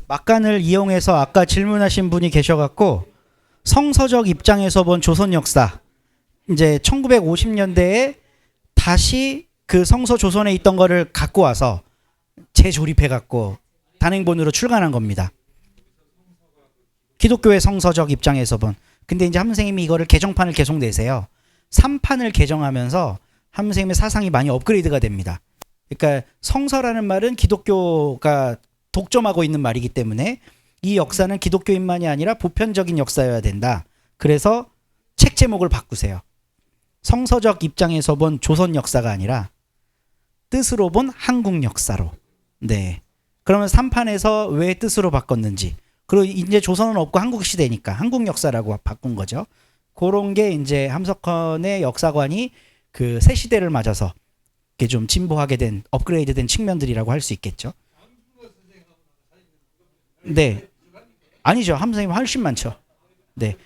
막간을 이용해서 아까 질문하신 분이 계셔갖고 성서적 입장에서 본 조선 역사, 이제 1950년대에 다시 그 성서 조선에 있던 거를 갖고 와서 재조립해갖고 단행본으로 출간한 겁니다. 기독교의 성서적 입장에서 본. 근데 이제 한 선생님이 이거를 개정판을 계속 내세요. 3판을 개정하면서 한 선생님의 사상이 많이 업그레이드가 됩니다. 그러니까 성서라는 말은 기독교가 독점하고 있는 말이기 때문에 이 역사는 기독교인만이 아니라 보편적인 역사여야 된다. 그래서 책 제목을 바꾸세요. 성서적 입장에서 본 조선 역사가 아니라 뜻으로 본 한국 역사로. 네. 그러면 3판에서 왜 뜻으로 바꿨는지. 그리고 이제 조선은 없고 한국 시대니까 한국 역사라고 바꾼 거죠. 그런 게 이제 함석헌의 역사관이 그 새 시대를 맞아서 이렇게 좀 진보하게 된 업그레이드된 측면들이라고 할 수 있겠죠. 네. 아니죠. 함 선생님 훨씬 많죠. 네.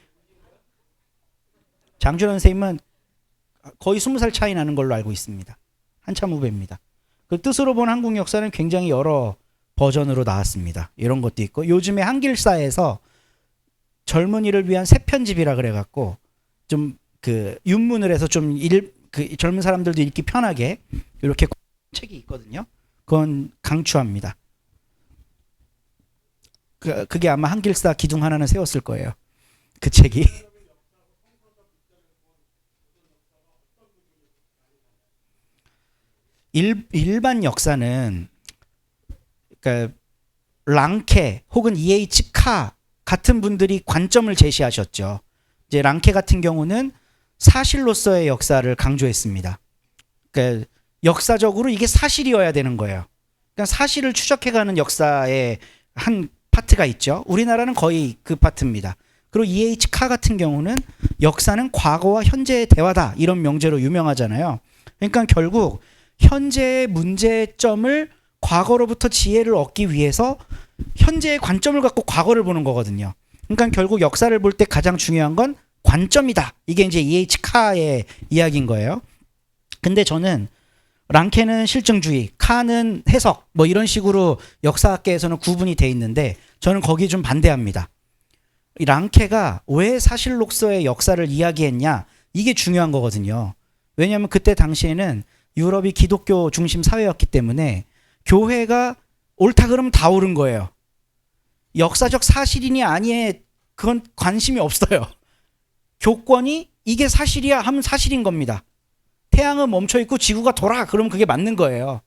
장준원 선생님은 거의 20살 차이 나는 걸로 알고 있습니다. 한참 후배입니다. 그 뜻으로 본 한국 역사는 굉장히 여러 버전으로 나왔습니다. 이런 것도 있고 요즘에 한길사에서 젊은이를 위한 새 편집이라 그래갖고 좀 그 윤문을 해서 좀 그 젊은 사람들도 읽기 편하게 이렇게 책이 있거든요. 그건 강추합니다. 그게 아마 한길사 기둥 하나는 세웠을 거예요. 그 책이. 일반 역사는 그러니까 랑케 혹은 E.H. 카 같은 분들이 관점을 제시하셨죠. 이제 랑케 같은 경우는 사실로서의 역사를 강조했습니다. 그러니까 역사적으로 이게 사실이어야 되는 거예요. 그러니까 사실을 추적해가는 역사의 한 파트가 있죠. 우리나라는 거의 그 파트입니다. 그리고 E.H. 카 같은 경우는 역사는 과거와 현재의 대화다 이런 명제로 유명하잖아요. 그러니까 결국 현재의 문제점을 과거로부터 지혜를 얻기 위해서 현재의 관점을 갖고 과거를 보는 거거든요. 그러니까 결국 역사를 볼 때 가장 중요한 건 관점이다. 이게 이제 E.H. 카의 이야기인 거예요. 근데 저는 랑케는 실증주의, 카는 해석 뭐 이런 식으로 역사학계에서는 구분이 돼 있는데 저는 거기 좀 반대합니다. 이 랑케가 왜 사실록서의 역사를 이야기했냐 이게 중요한 거거든요. 왜냐하면 그때 당시에는 유럽이 기독교 중심 사회였기 때문에 교회가 옳다 그러면 다 옳은 거예요. 역사적 사실이니 아니에 그건 관심이 없어요. 교권이 이게 사실이야 하면 사실인 겁니다. 태양은 멈춰있고 지구가 돌아 그러면 그게 맞는 거예요.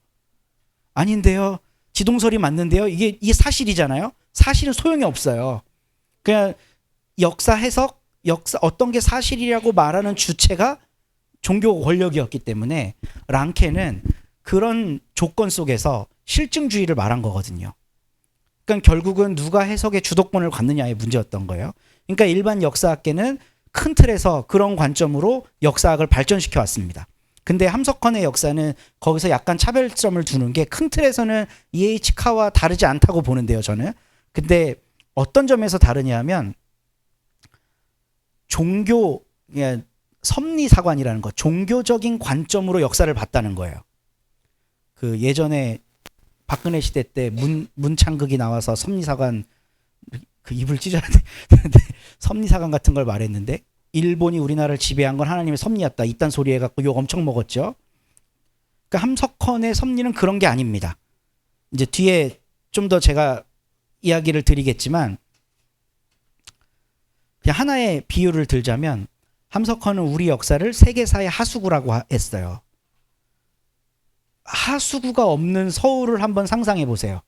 아닌데요. 지동설이 맞는데요. 이게 사실이잖아요. 사실은 소용이 없어요. 그냥 역사 해석, 역사 어떤 게 사실이라고 말하는 주체가 종교 권력이었기 때문에 랑케는 그런 조건 속에서 실증주의를 말한 거거든요. 그러니까 결국은 누가 해석의 주도권을 갖느냐의 문제였던 거예요. 그러니까 일반 역사학계는 큰 틀에서 그런 관점으로 역사학을 발전시켜 왔습니다. 근데 함석헌의 역사는 거기서 약간 차별점을 두는 게 큰 틀에서는 E.H. 카와 다르지 않다고 보는데요, 저는. 근데 어떤 점에서 다르냐 하면 종교, 섭리사관이라는 거, 종교적인 관점으로 역사를 봤다는 거예요. 그 예전에 박근혜 시대 때 문창극이 나와서 섭리사관 그 입을 찢어야 되는데 섭리사관 같은 걸 말했는데 일본이 우리나라를 지배한 건 하나님의 섭리였다. 이딴 소리 해갖고 욕 엄청 먹었죠. 그러니까 함석헌의 섭리는 그런 게 아닙니다. 이제 뒤에 좀 더 제가 이야기를 드리겠지만 그냥 하나의 비유를 들자면 함석헌은 우리 역사를 세계사의 하수구라고 했어요. 하수구가 없는 서울을 한번 상상해 보세요.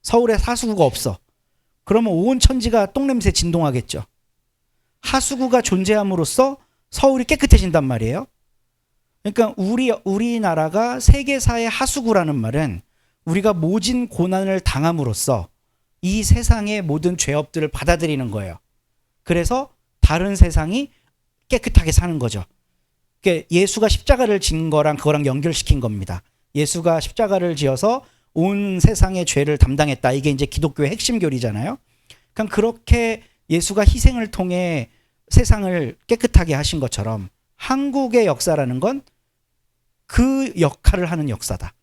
서울에 하수구가 없어. 그러면 온 천지가 똥냄새 진동하겠죠. 하수구가 존재함으로써 서울이 깨끗해진단 말이에요. 그러니까 우리나라가 세계사의 하수구라는 말은 우리가 모진 고난을 당함으로써 이 세상의 모든 죄업들을 받아들이는 거예요. 그래서 다른 세상이 깨끗하게 사는 거죠. 그러니까 예수가 십자가를 진 거랑 그거랑 연결시킨 겁니다. 예수가 십자가를 지어서 온 세상의 죄를 담당했다. 이게 이제 기독교의 핵심 교리잖아요. 그러니까 그렇게 예수가 희생을 통해 세상을 깨끗하게 하신 것처럼 한국의 역사라는 건 그 역할을 하는 역사다.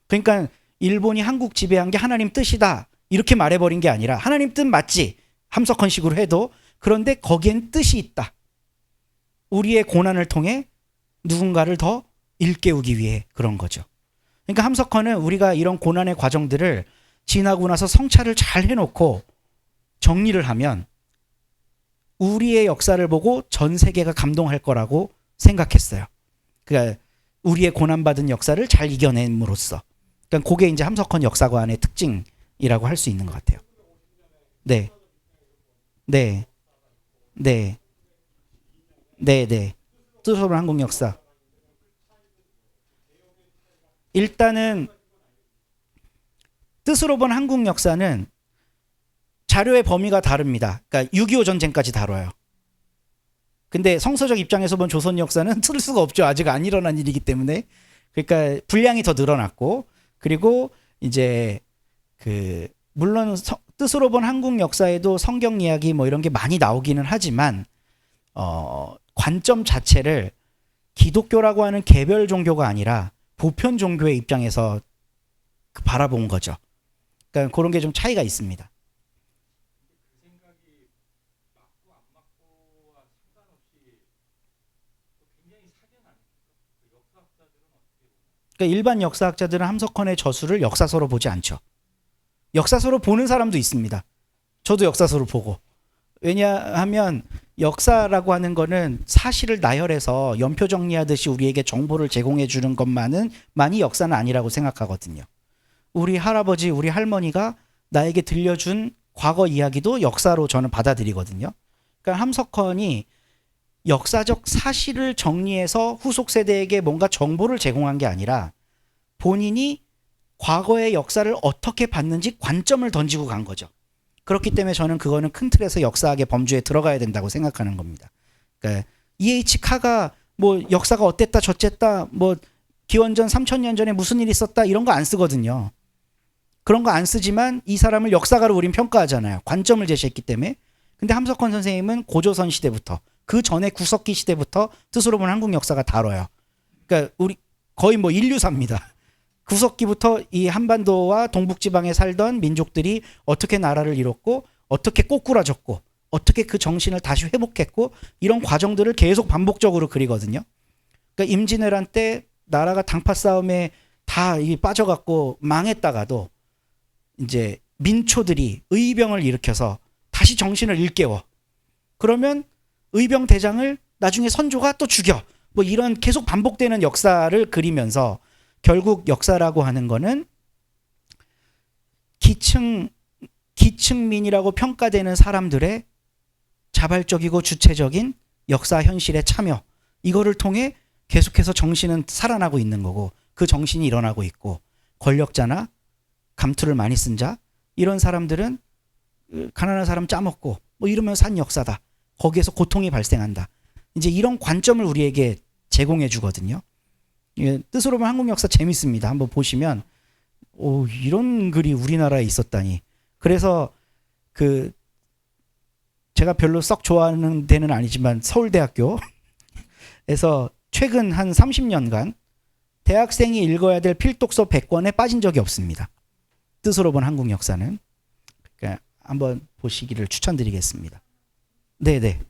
그러니까 일본이 한국 지배한 게 하나님 뜻이다. 이렇게 말해버린 게 아니라 하나님 뜻 맞지? 함석헌식으로 해도 그런데 거기엔 뜻이 있다. 우리의 고난을 통해 누군가를 더 일깨우기 위해 그런 거죠. 그러니까 함석헌은 우리가 이런 고난의 과정들을 지나고 나서 성찰을 잘 해놓고 정리를 하면 우리의 역사를 보고 전 세계가 감동할 거라고 생각했어요. 그러니까 우리의 고난받은 역사를 잘 이겨냄으로써. 그러니까 그게 이제 함석헌 역사관의 특징이라고 할 수 있는 것 같아요. 네. 네. 네. 네. 네. 뜻으로 본 한국 역사. 일단은 뜻으로 본 한국 역사는 자료의 범위가 다릅니다. 그러니까 6.25 전쟁까지 다뤄요. 근데 성서적 입장에서 본 조선 역사는 틀 수가 없죠. 아직 안 일어난 일이기 때문에. 그러니까 분량이 더 늘어났고, 그리고 이제 물론 뜻으로 본 한국 역사에도 성경 이야기 뭐 이런 게 많이 나오기는 하지만 관점 자체를 기독교라고 하는 개별 종교가 아니라 보편 종교의 입장에서 바라본 거죠. 그러니까 그런 게 좀 차이가 있습니다. 그러니까 일반 역사학자들은 함석헌의 저술을 역사서로 보지 않죠. 역사서로 보는 사람도 있습니다. 저도 역사서로 보고. 왜냐하면 역사라고 하는 거는 사실을 나열해서 연표 정리하듯이 우리에게 정보를 제공해 주는 것만이 역사는 아니라고 생각하거든요. 우리 할아버지, 우리 할머니가 나에게 들려준 과거 이야기도 역사로 저는 받아들이거든요. 그러니까 함석헌이 역사적 사실을 정리해서 후속 세대에게 뭔가 정보를 제공한 게 아니라 본인이 과거의 역사를 어떻게 봤는지 관점을 던지고 간 거죠. 그렇기 때문에 저는 그거는 큰 틀에서 역사학의 범주에 들어가야 된다고 생각하는 겁니다. 그러니까 E.H. 카가 뭐 역사가 어땠다 저쨌다 뭐 기원전 3000년 전에 무슨 일이 있었다 이런 거 안 쓰거든요. 그런 거 안 쓰지만 이 사람을 역사가로 우린 평가하잖아요. 관점을 제시했기 때문에. 근데 함석헌 선생님은 고조선 시대부터 그 전에 구석기 시대부터 뜻으로 본 한국 역사가 다뤄요. 그러니까 우리 거의 뭐 인류사입니다. 구석기부터 이 한반도와 동북지방에 살던 민족들이 어떻게 나라를 이뤘고 어떻게 꼬꾸라졌고 어떻게 그 정신을 다시 회복했고 이런 과정들을 계속 반복적으로 그리거든요. 그러니까 임진왜란 때 나라가 당파 싸움에 다 빠져갖고 망했다가도 이제 민초들이 의병을 일으켜서 다시 정신을 일깨워. 그러면 의병 대장을 나중에 선조가 또 죽여. 뭐 이런 계속 반복되는 역사를 그리면서 결국 역사라고 하는 거는 기층민이라고 평가되는 사람들의 자발적이고 주체적인 역사 현실에 참여, 이거를 통해 계속해서 정신은 살아나고 있는 거고 그 정신이 일어나고 있고 권력자나 감투를 많이 쓴 자 이런 사람들은 가난한 사람 짜먹고 뭐 이러면서 산 역사다. 거기에서 고통이 발생한다. 이제 이런 관점을 우리에게 제공해 주거든요. 예, 뜻으로 보면 한국 역사 재밌습니다. 한번 보시면 오, 이런 글이 우리나라에 있었다니. 그래서 제가 별로 썩 좋아하는 데는 아니지만 서울대학교에서 최근 한 30년간 대학생이 읽어야 될 필독서 100권에 빠진 적이 없습니다. 뜻으로 본 한국 역사는. 그러니까 한번 보시기를 추천드리겠습니다. 네네.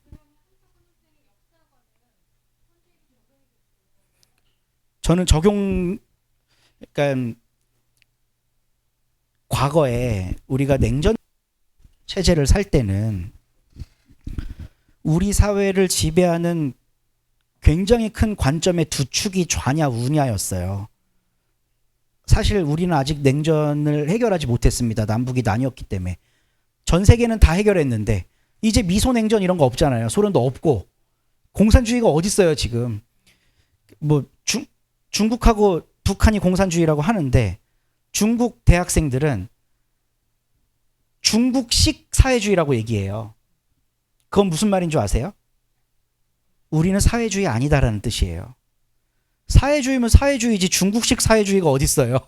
저는 그러니까 과거에 우리가 냉전 체제를 살 때는 우리 사회를 지배하는 굉장히 큰 관점의 두 축이 좌냐 우냐였어요. 사실 우리는 아직 냉전을 해결하지 못했습니다. 남북이 나뉘었기 때문에. 전 세계는 다 해결했는데 이제 미소냉전 이런 거 없잖아요. 소련도 없고. 공산주의가 어디 있어요 지금. 뭐 중국하고 북한이 공산주의라고 하는데 중국 대학생들은 중국식 사회주의라고 얘기해요. 그건 무슨 말인 줄 아세요? 우리는 사회주의 아니다라는 뜻이에요. 사회주의면 사회주의지 중국식 사회주의가 어디 있어요?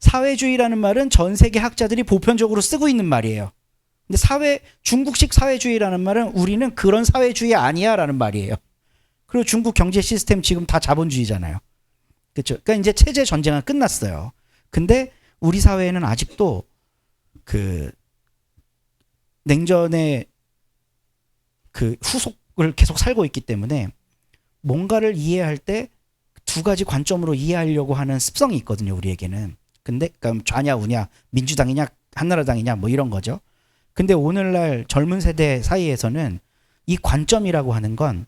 사회주의라는 말은 전 세계 학자들이 보편적으로 쓰고 있는 말이에요. 근데 중국식 사회주의라는 말은 우리는 그런 사회주의 아니야 라는 말이에요. 그리고 중국 경제 시스템 지금 다 자본주의잖아요. 그렇죠? 그러니까 이제 체제 전쟁은 끝났어요. 근데 우리 사회에는 아직도 그 냉전의 그 후속을 계속 살고 있기 때문에 뭔가를 이해할 때 두 가지 관점으로 이해하려고 하는 습성이 있거든요, 우리에게는. 근데 그러니까 좌냐 우냐, 민주당이냐 한나라당이냐 뭐 이런 거죠. 근데 오늘날 젊은 세대 사이에서는 이 관점이라고 하는 건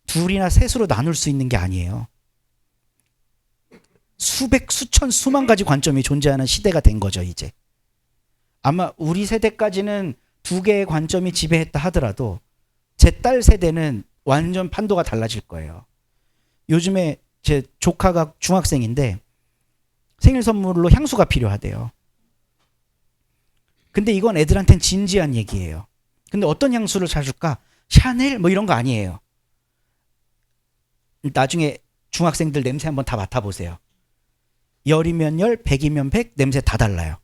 둘이나 셋으로 나눌 수 있는 게 아니에요. 수백, 수천, 수만 가지 관점이 존재하는 시대가 된 거죠, 이제. 아마 우리 세대까지는 두 개의 관점이 지배했다 하더라도 제 딸 세대는 완전 판도가 달라질 거예요. 요즘에 제 조카가 중학생인데 생일 선물로 향수가 필요하대요. 근데 이건 애들한텐 진지한 얘기예요. 근데 어떤 향수를 사줄까? 샤넬 뭐 이런 거 아니에요. 나중에 중학생들 냄새 한번 다 맡아보세요. 열이면 열, 백이면 백, 냄새 다 달라요.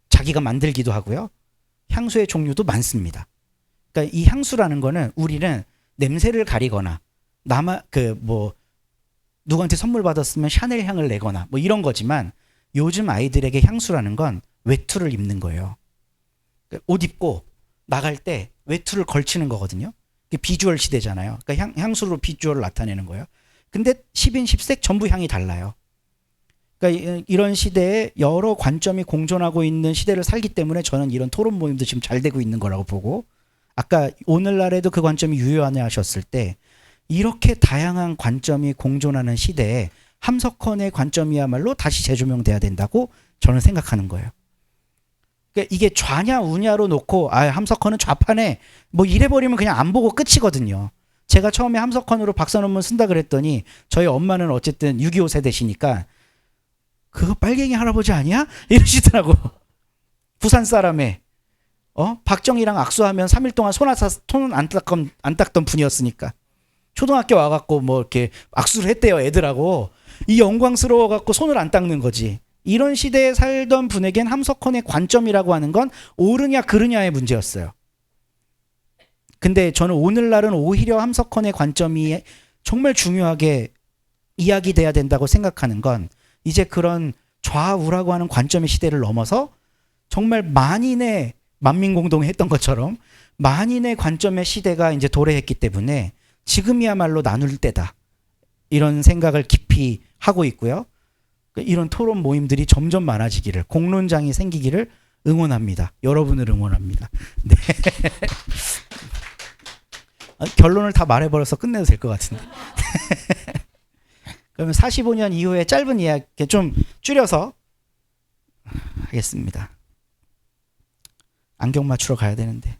자기가 만들기도 하고요. 향수의 종류도 많습니다. 그러니까 이 향수라는 거는 우리는 냄새를 가리거나 누구한테 선물 받았으면 샤넬 향을 내거나 뭐 이런 거지만 요즘 아이들에게 향수라는 건 외투를 입는 거예요. 옷 입고 나갈 때 외투를 걸치는 거거든요. 비주얼 시대잖아요. 그러니까 향수로 비주얼을 나타내는 거예요. 근데 10인 10색 전부 향이 달라요. 그러니까 이런 시대에 여러 관점이 공존하고 있는 시대를 살기 때문에 저는 이런 토론 모임도 지금 잘 되고 있는 거라고 보고, 아까 오늘날에도 그 관점이 유효하냐 하셨을 때 이렇게 다양한 관점이 공존하는 시대에 함석헌의 관점이야말로 다시 재조명돼야 된다고 저는 생각하는 거예요. 그러니까 이게 좌냐 우냐로 놓고 함석헌은 좌파네 뭐 이래버리면 그냥 안 보고 끝이거든요. 제가 처음에 함석헌으로 박사 논문 쓴다 그랬더니 저희 엄마는 어쨌든 6.25 세대시니까 그거 빨갱이 할아버지 아니야? 이러시더라고. 부산 사람에 박정희랑 악수하면 3일 동안 손 안 닦던 분이었으니까 초등학교 와갖고 뭐 이렇게 악수를 했대요, 애들하고. 이 영광스러워갖고 손을 안 닦는 거지. 이런 시대에 살던 분에겐 함석헌의 관점이라고 하는 건 옳으냐 그르냐의 문제였어요. 근데 저는 오늘날은 오히려 함석헌의 관점이 정말 중요하게 이야기돼야 된다고 생각하는 건 이제 그런 좌우라고 하는 관점의 시대를 넘어서 정말 만인의 만민공동이 했던 것처럼 만인의 관점의 시대가 이제 도래했기 때문에 지금이야말로 나눌 때다. 이런 생각을 깊이 하고 있고요. 이런 토론 모임들이 점점 많아지기를, 공론장이 생기기를 응원합니다. 여러분을 응원합니다. 네. 결론을 다 말해버려서 끝내도 될 것 같은데. 그러면 45년 이후에 짧은 이야기 좀 줄여서 하겠습니다. 안경 맞추러 가야 되는데.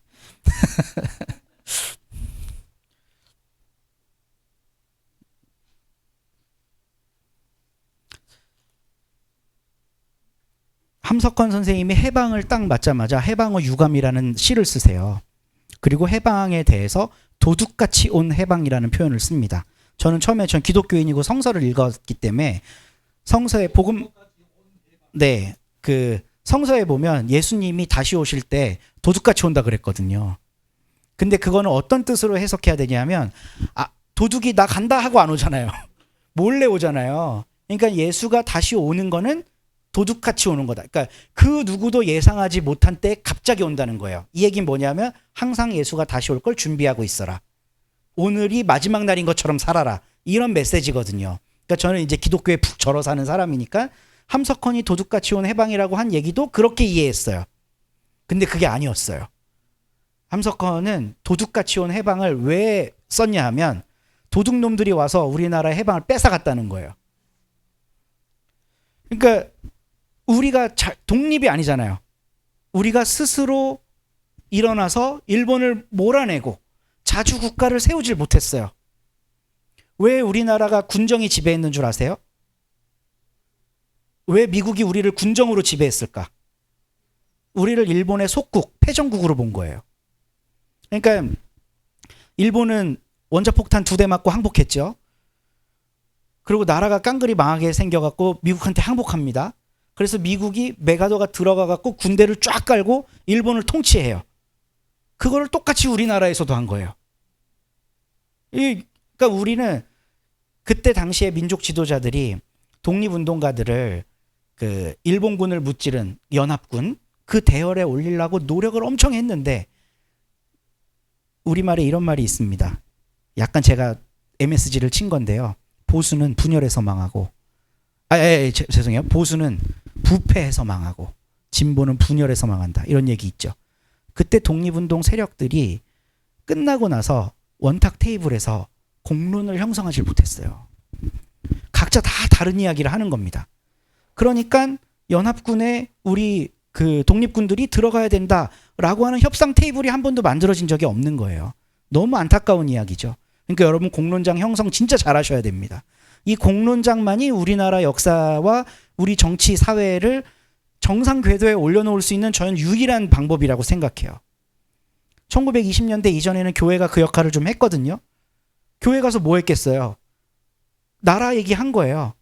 함석헌 선생님이 해방을 딱 맞자마자 해방의 유감이라는 시를 쓰세요. 그리고 해방에 대해서 도둑같이 온 해방이라는 표현을 씁니다. 저는 처음에 전 기독교인이고 성서를 읽었기 때문에 성서에 그 성서에 보면 예수님이 다시 오실 때 도둑같이 온다 그랬거든요. 근데 그거는 어떤 뜻으로 해석해야 되냐면 도둑이 나 간다 하고 안 오잖아요. 몰래 오잖아요. 그러니까 예수가 다시 오는 거는 도둑같이 오는 거다. 그러니까 그 누구도 예상하지 못한 때 갑자기 온다는 거예요. 이 얘기는 뭐냐면 항상 예수가 다시 올 걸 준비하고 있어라. 오늘이 마지막 날인 것처럼 살아라. 이런 메시지거든요. 그러니까 저는 이제 기독교에 푹 절어 사는 사람이니까 함석헌이 도둑같이 온 해방이라고 한 얘기도 그렇게 이해했어요. 근데 그게 아니었어요. 함석헌은 도둑같이 온 해방을 왜 썼냐 하면 도둑놈들이 와서 우리나라의 해방을 뺏어갔다는 거예요. 그러니까 우리가 독립이 아니잖아요. 우리가 스스로 일어나서 일본을 몰아내고 자주 국가를 세우질 못했어요. 왜 우리나라가 군정이 지배했는 줄 아세요? 왜 미국이 우리를 군정으로 지배했을까? 우리를 일본의 속국, 패전국으로 본 거예요. 그러니까 일본은 원자폭탄 2대 맞고 항복했죠. 그리고 나라가 깡그리 망하게 생겨갖고 미국한테 항복합니다. 그래서 미국이 메가더가 들어가갖고 군대를 쫙 깔고 일본을 통치해요. 그거를 똑같이 우리나라에서도 한 거예요. 그러니까 우리는 그때 당시에 민족 지도자들이 독립운동가들을 그 일본군을 무찌른 연합군, 그 대열에 올리려고 노력을 엄청 했는데 우리말에 이런 말이 있습니다. 약간 제가 MSG를 친 건데요. 보수는 분열해서 망하고 죄송해요. 보수는 부패해서 망하고 진보는 분열해서 망한다. 이런 얘기 있죠. 그때 독립운동 세력들이 끝나고 나서 원탁 테이블에서 공론을 형성하지 못했어요. 각자 다 다른 이야기를 하는 겁니다. 그러니까 연합군에 우리 그 독립군들이 들어가야 된다라고 하는 협상 테이블이 한 번도 만들어진 적이 없는 거예요. 너무 안타까운 이야기죠. 그러니까 여러분 공론장 형성 진짜 잘하셔야 됩니다. 이 공론장만이 우리나라 역사와 우리 정치 사회를 정상 궤도에 올려놓을 수 있는 저는 유일한 방법이라고 생각해요. 1920년대 이전에는 교회가 그 역할을 좀 했거든요. 교회 가서 뭐 했겠어요? 나라 얘기한 거예요.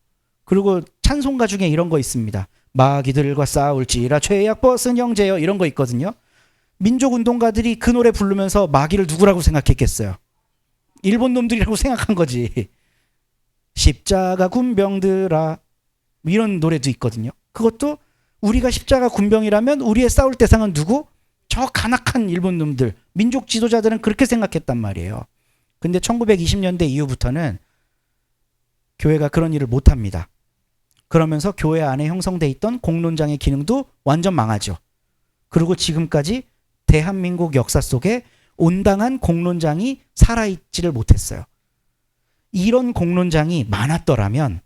그리고 찬송가 중에 이런 거 있습니다. 마귀들과 싸울지라 죄악 벗은 형제여 이런 거 있거든요. 민족운동가들이 그 노래 부르면서 마귀를 누구라고 생각했겠어요? 일본 놈들이라고 생각한 거지. 십자가 군병들아 이런 노래도 있거든요. 그것도 우리가 십자가 군병이라면 우리의 싸울 대상은 누구? 저 간악한 일본 놈들. 민족 지도자들은 그렇게 생각했단 말이에요. 근데 1920년대 이후부터는 교회가 그런 일을 못합니다. 그러면서 교회 안에 형성돼 있던 공론장의 기능도 완전 망하죠. 그리고 지금까지 대한민국 역사 속에 온당한 공론장이 살아있지를 못했어요. 이런 공론장이 많았더라면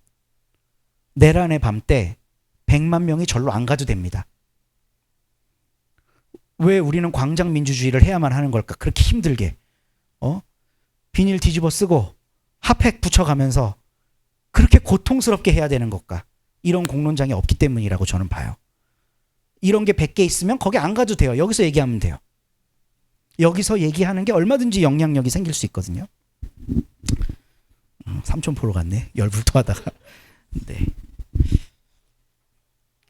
내란의 밤 때 100만 명이 절로 안 가도 됩니다. 왜 우리는 광장민주주의를 해야만 하는 걸까? 그렇게 힘들게. 비닐 뒤집어 쓰고 핫팩 붙여가면서 그렇게 고통스럽게 해야 되는 걸까? 이런 공론장이 없기 때문이라고 저는 봐요. 이런 게 100개 있으면 거기 안 가도 돼요. 여기서 얘기하면 돼요. 여기서 얘기하는 게 얼마든지 영향력이 생길 수 있거든요. 삼촌포로 갔네. 열불토하다가. 네.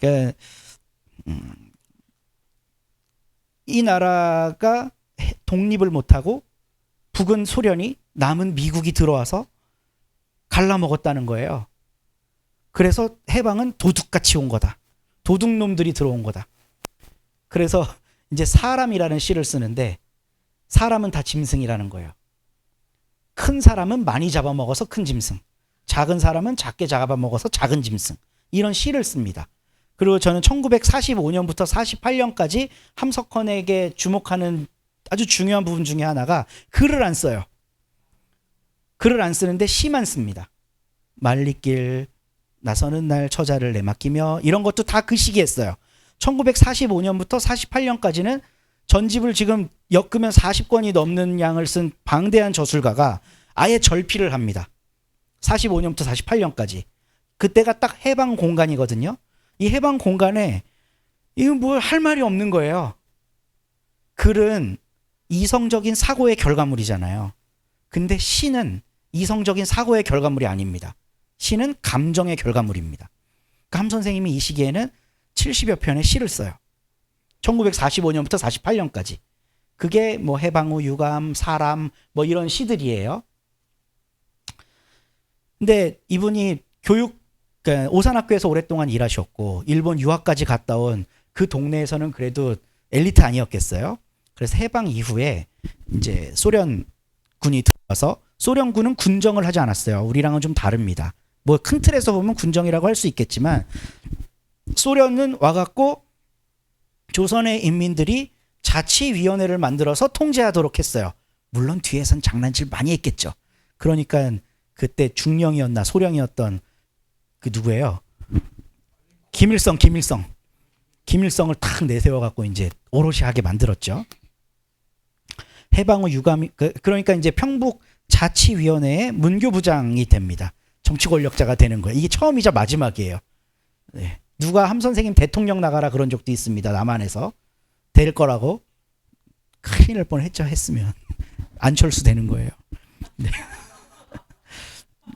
그러니까 이 나라가 독립을 못하고 북은 소련이 남은 미국이 들어와서 갈라먹었다는 거예요. 그래서 해방은 도둑같이 온 거다. 도둑놈들이 들어온 거다. 그래서 이제 사람이라는 시를 쓰는데 사람은 다 짐승이라는 거예요. 큰 사람은 많이 잡아먹어서 큰 짐승, 작은 사람은 작게 잡아먹어서 작은 짐승, 이런 시를 씁니다. 그리고 저는 1945년부터 48년까지 함석헌에게 주목하는 아주 중요한 부분 중에 하나가 글을 안 써요. 글을 안 쓰는데 시만 씁니다. 말리길 나서는 날 처자를 내맡기며 이런 것도 다 그 시기에 써요. 1945년부터 48년까지는 전집을 지금 엮으면 40권이 넘는 양을 쓴 방대한 저술가가 아예 절필을 합니다. 45년부터 48년까지. 그때가 딱 해방 공간이거든요. 이 해방 공간에 이건 뭐 할 말이 없는 거예요. 글은 이성적인 사고의 결과물이잖아요. 근데 시는 이성적인 사고의 결과물이 아닙니다. 시는 감정의 결과물입니다. 함 선생님이 이 시기에는 70여 편의 시를 써요. 1945년부터 48년까지. 그게 뭐 해방 후 유감, 사람 뭐 이런 시들이에요. 근데 이분이 그러니까 오산학교에서 오랫동안 일하셨고 일본 유학까지 갔다 온 그 동네에서는 그래도 엘리트 아니었겠어요. 그래서 해방 이후에 이제 소련군이 들어와서 소련군은 군정을 하지 않았어요. 우리랑은 좀 다릅니다. 뭐 큰 틀에서 보면 군정이라고 할 수 있겠지만 소련은 와갖고 조선의 인민들이 자치위원회를 만들어서 통제하도록 했어요. 물론 뒤에선 장난질 많이 했겠죠. 그러니까 그때 중령이었나 소령이었던 그 누구예요? 김일성을 탁 내세워갖고 이제 오롯이 하게 만들었죠. 해방 후 유감이 그러니까 이제 평북 자치위원회의 문교부장이 됩니다. 정치 권력자가 되는 거예요. 이게 처음이자 마지막이에요. 네. 누가 함 선생님 대통령 나가라 그런 적도 있습니다. 남한에서 될 거라고 큰일 날 뻔했죠. 했으면 안철수 되는 거예요. 네.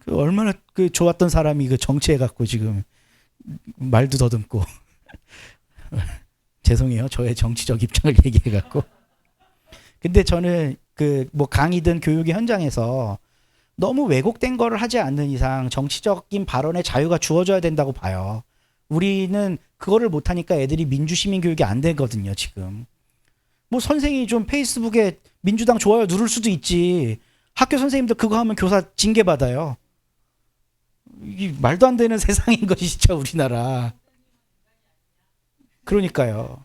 그 얼마나 그 좋았던 사람이 그 정치해 갖고 지금 말도 더듬고 죄송해요. 저의 정치적 입장을 얘기해 갖고. 근데 저는 그 뭐 강의든 교육의 현장에서 너무 왜곡된 거를 하지 않는 이상 정치적인 발언의 자유가 주어져야 된다고 봐요. 우리는 그거를 못하니까 애들이 민주시민 교육이 안 되거든요, 지금. 뭐 선생이 좀 페이스북에 민주당 좋아요 누를 수도 있지. 학교 선생님들 그거 하면 교사 징계 받아요. 이 말도 안 되는 세상인 것이죠, 우리나라. 그러니까요.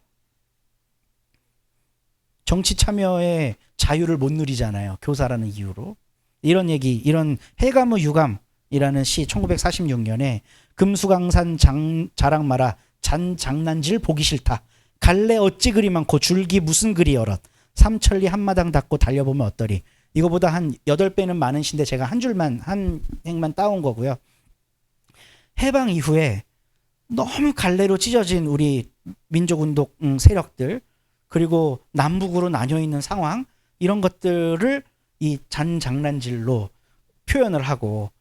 정치 참여의 자유를 못 누리잖아요, 교사라는 이유로. 이런 얘기, 이런 해가무 유감이라는 시 1946년에 금수강산 자랑 마라 장난질 보기 싫다. 갈래 어찌 그리 많고 줄기 무슨 그리 여럿. 삼천리 한마당 닫고 달려보면 어떠리. 이거보다 한 8배는 많은 시인데 제가 한 줄만 한 행만 따온 거고요. 해방 이후에 너무 갈래로 찢어진 우리 민족운동 세력들, 그리고 남북으로 나뉘어 있는 상황, 이런 것들을 이 잔장난질로 표현을 하고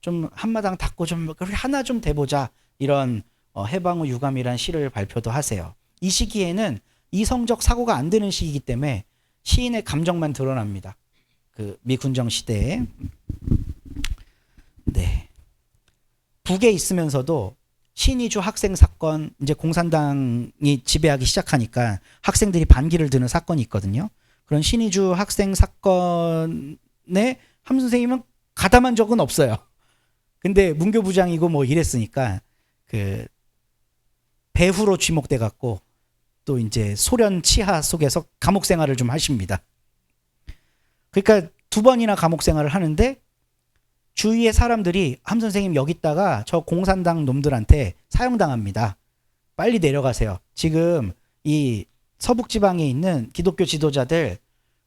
좀 한마당 닫고 좀 하나 좀 돼보자, 이런 해방 후 유감이란 시를 발표도 하세요. 이 시기에는 이성적 사고가 안 되는 시기이기 때문에 시인의 감정만 드러납니다. 그 미군정 시대에. 네. 북에 있으면서도 신의주 학생 사건, 이제 공산당이 지배하기 시작하니까 학생들이 반기를 드는 사건이 있거든요. 그런 신의주 학생 사건에 함 선생님은 가담한 적은 없어요. 근데 문교부장이고 뭐 이랬으니까 그 배후로 쥐목돼 갖고 또 이제 소련 치하 속에서 감옥 생활을 좀 하십니다. 그러니까 2번이나 감옥 생활을 하는데 주위의 사람들이 함 선생님 여기 있다가 저 공산당 놈들한테 사형당합니다. 빨리 내려가세요. 지금 이 서북 지방에 있는 기독교 지도자들,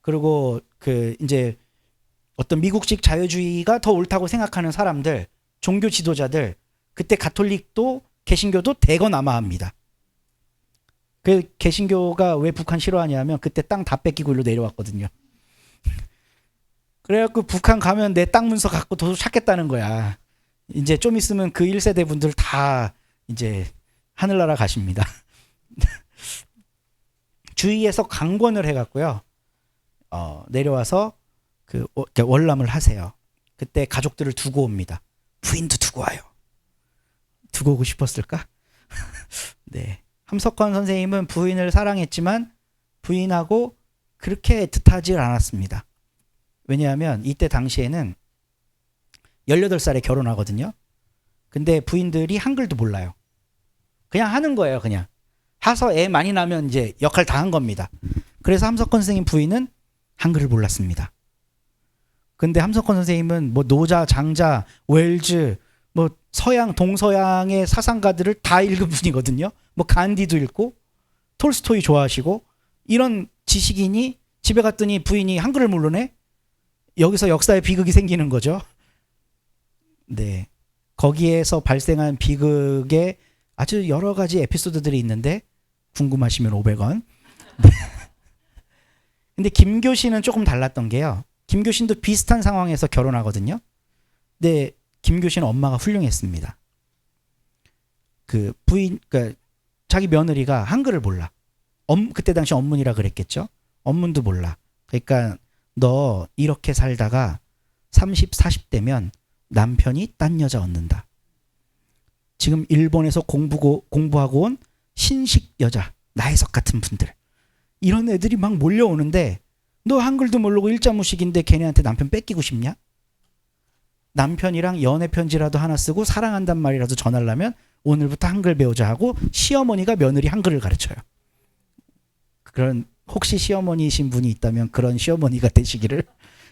그리고 그 이제 어떤 미국식 자유주의가 더 옳다고 생각하는 사람들, 종교 지도자들, 그때 가톨릭도 개신교도 대거 남아합니다. 그 개신교가 왜 북한 싫어하냐면 그때 땅 다 뺏기고 일로 내려왔거든요. 그래갖고 북한 가면 내 땅 문서 갖고 도둑 찾겠다는 거야. 이제 좀 있으면 그 1세대 분들 다 이제 하늘나라 가십니다. 주위에서 강권을 해갖고요. 내려와서 그 월남을 하세요. 그때 가족들을 두고 옵니다. 부인도 두고 와요. 두고 오고 싶었을까? 네. 함석헌 선생님은 부인을 사랑했지만 부인하고 그렇게 애틋하지 않았습니다. 왜냐하면 이때 당시에는 18살에 결혼하거든요. 근데 부인들이 한글도 몰라요. 그냥 하는 거예요, 그냥. 하서 애 많이 나면 이제 역할 다 한 겁니다. 그래서 함석헌 선생님 부인은 한글을 몰랐습니다. 근데 함석헌 선생님은 뭐 노자, 장자, 웰즈, 뭐 서양, 동서양의 사상가들을 다 읽은 분이거든요. 뭐 간디도 읽고 톨스토이 좋아하시고, 이런 지식인이 집에 갔더니 부인이 한글을 모르네? 여기서 역사의 비극이 생기는 거죠. 네. 거기에서 발생한 비극에 아주 여러 가지 에피소드들이 있는데 궁금하시면 500원. 네. 근데 김교신은 조금 달랐던 게요. 김교신도 비슷한 상황에서 결혼하거든요. 근데 김교신 엄마가 훌륭했습니다. 그 부인, 그러니까 자기 며느리가 한글을 몰라. 그때 당시 언문이라 그랬겠죠. 언문도 몰라. 그러니까 너 이렇게 살다가 30, 40대면 남편이 딴 여자 얻는다. 지금 일본에서 공부하고 온 신식 여자, 나혜석 같은 분들, 이런 애들이 막 몰려오는데 너 한글도 모르고 일자무식인데 걔네한테 남편 뺏기고 싶냐? 남편이랑 연애 편지라도 하나 쓰고 사랑한단 말이라도 전하려면 오늘부터 한글 배우자 하고 시어머니가 며느리 한글을 가르쳐요. 그런, 혹시 시어머니이신 분이 있다면 그런 시어머니가 되시기를.